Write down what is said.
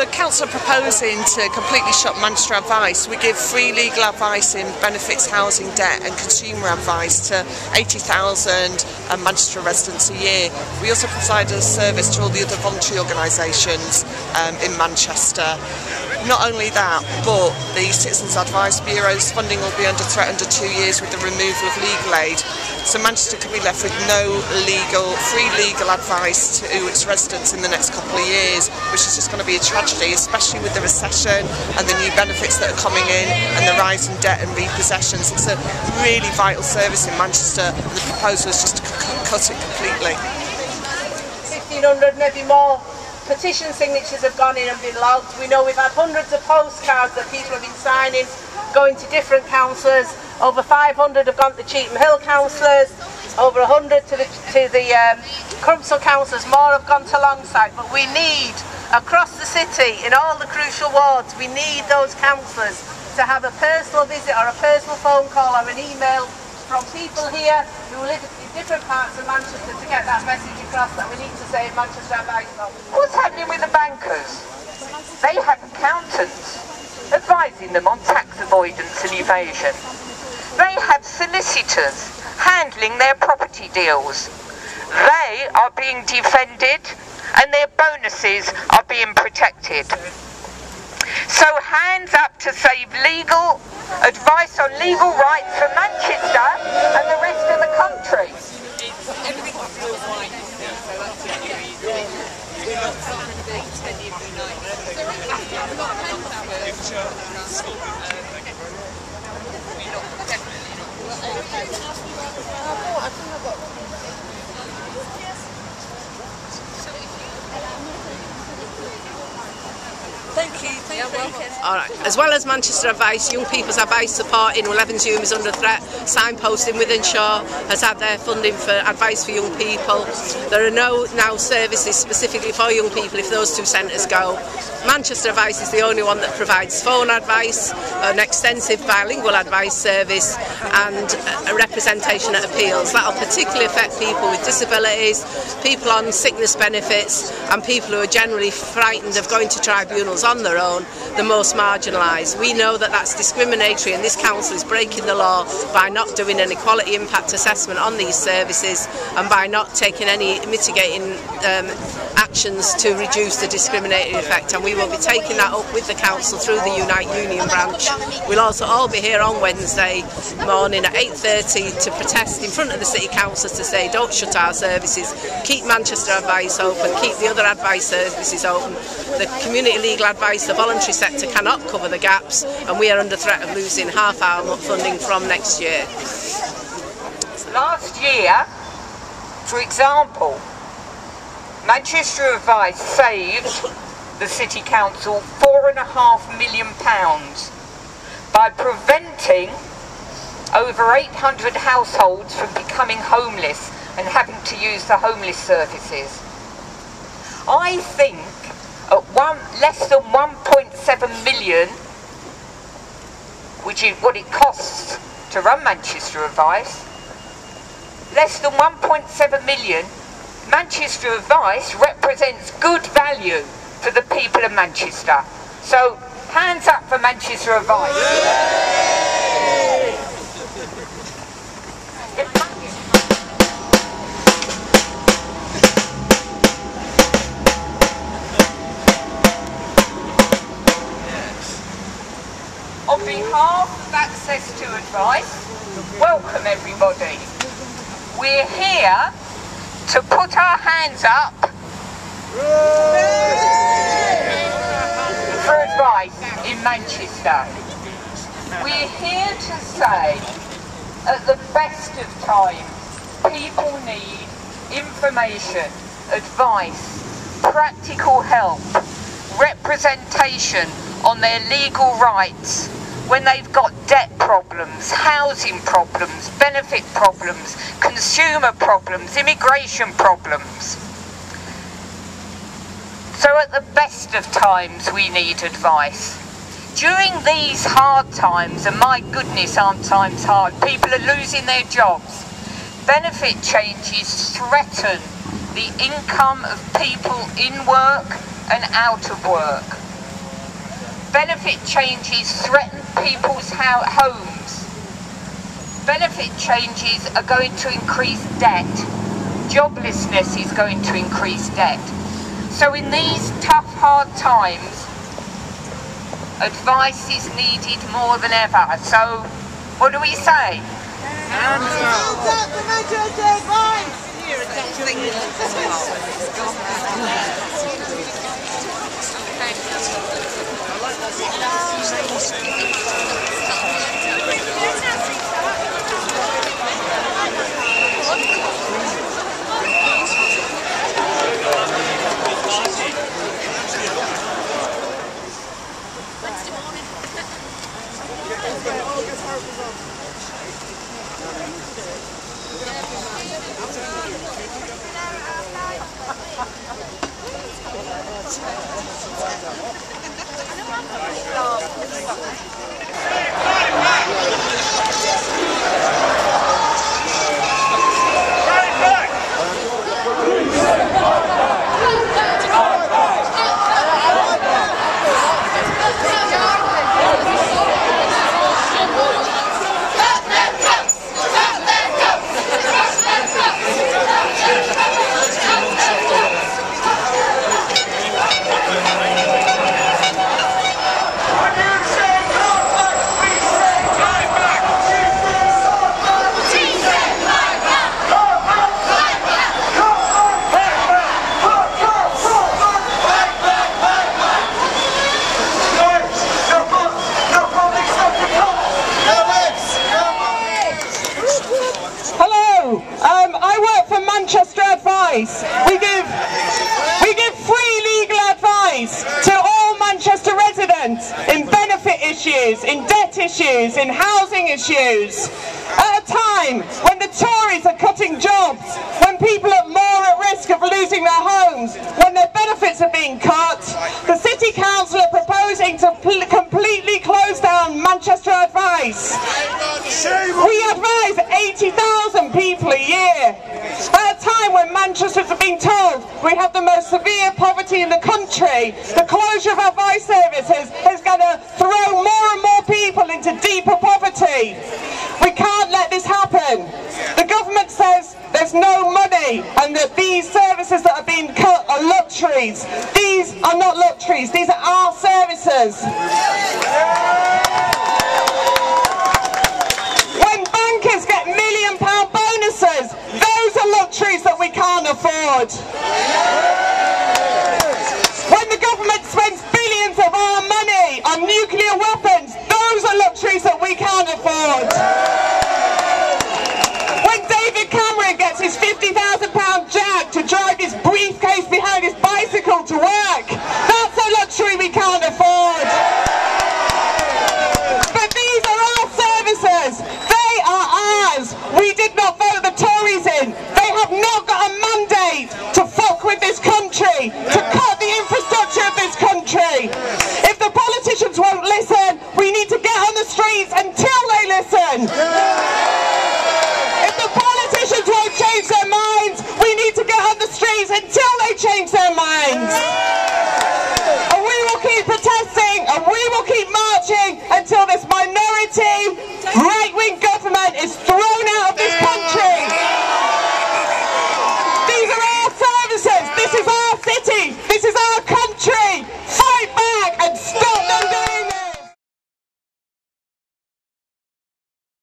the council are proposing to completely shut Manchester Advice. We give free legal advice in benefits, housing, debt and consumer advice to 80,000 Manchester residents a year. We also provide a service to all the other voluntary organisations in Manchester. Not only that, but the Citizens Advice Bureau's funding will be under threat under 2 years with the removal of legal aid. So Manchester can be left with no free legal advice to its residents in the next couple of years, which is just going to be a tragedy, especially with the recession and the new benefits that are coming in and the rise in debt and repossessions. It's a really vital service in Manchester, and the proposal is just to cut it completely. 1,500, maybe more. Petition signatures have gone in and been logged. We know we've had hundreds of postcards that people have been signing, going to different councillors. Over 500 have gone to Cheetham Hill councillors, over 100 to the Crumpsall councillors, more have gone to Longside. But we need, across the city, in all the crucial wards, we need those councillors to have a personal visit or a personal phone call or an email from people here who live in different parts of Manchester to get that message across that we need to save Manchester Advice. What's happening with the bankers? They have accountants advising them on tax avoidance and evasion. They have solicitors handling their property deals. They are being defended and their bonuses are being protected. So hands up to save legal advice on legal rights for Manchester and the rest of the country. Everything feels right, so that's we're not going to be 10 years tonight. Thank you. Alright, as well as Manchester Advice, Young People's Advice Support in Levenshulme is under threat. Signposting within Shaw has had their funding for advice for young people. There are no now services specifically for young people if those two centres go. Manchester Advice is the only one that provides phone advice, an extensive bilingual advice service and a representation at appeals. That will particularly affect people with disabilities, people on sickness benefits and people who are generally frightened of going to tribunals on their own, the most marginalised. We know that that's discriminatory and this council is breaking the law by not doing an equality impact assessment on these services and by not taking any mitigating actions to reduce the discriminatory effect, and we will be taking that up with the council through the Unite Union branch. We'll also all be here on Wednesday morning at 8:30 to protest in front of the City Council to say don't shut our services, keep Manchester Advice open, keep the other advice services open. The community legal advice, the voluntary sector cannot cover the gaps and we are under threat of losing half our funding from next year. Last year, for example, Manchester Advice saved the City Council £4.5 million by preventing over 800 households from becoming homeless and having to use the homeless services. I think at less than 1.7 million, which is what it costs to run Manchester Advice, less than 1.7 million, Manchester Advice represents good value for the people of Manchester. So, hands up for Manchester Advice. On behalf of Access to Advice, welcome everybody. We're here to put our hands up for advice in Manchester. We're here to say, at the best of times, people need information, advice, practical help, representation on their legal rights when they've got debt problems, housing problems, benefit problems, consumer problems, immigration problems. So at the best of times we need advice. During these hard times, and my goodness aren't times hard, people are losing their jobs. Benefit changes threaten the income of people in work and out of work. Benefit changes threaten people's homes. Benefit changes are going to increase debt. Joblessness is going to increase debt. So in these tough, hard times, advice is needed more than ever. So, what do we say? We give free legal advice to all Manchester residents in benefit issues, in debt issues, in housing issues. At a time when the Tories are cutting jobs, when people are more at risk of losing their homes, when their benefits are being cut, the City Council are proposing to completely close down Manchester Advice. We advise 80,000 people a year. At a time when Manchester's are being told we have the most severe poverty in the country, the closure of our advice services is going to throw more and more people into deeper poverty. We can't let this happen. The government says there's no money and that these services that are being cut are luxuries. These are not luxuries, these are our services. When bankers get £1 million bonuses, those are luxuries that we can't afford.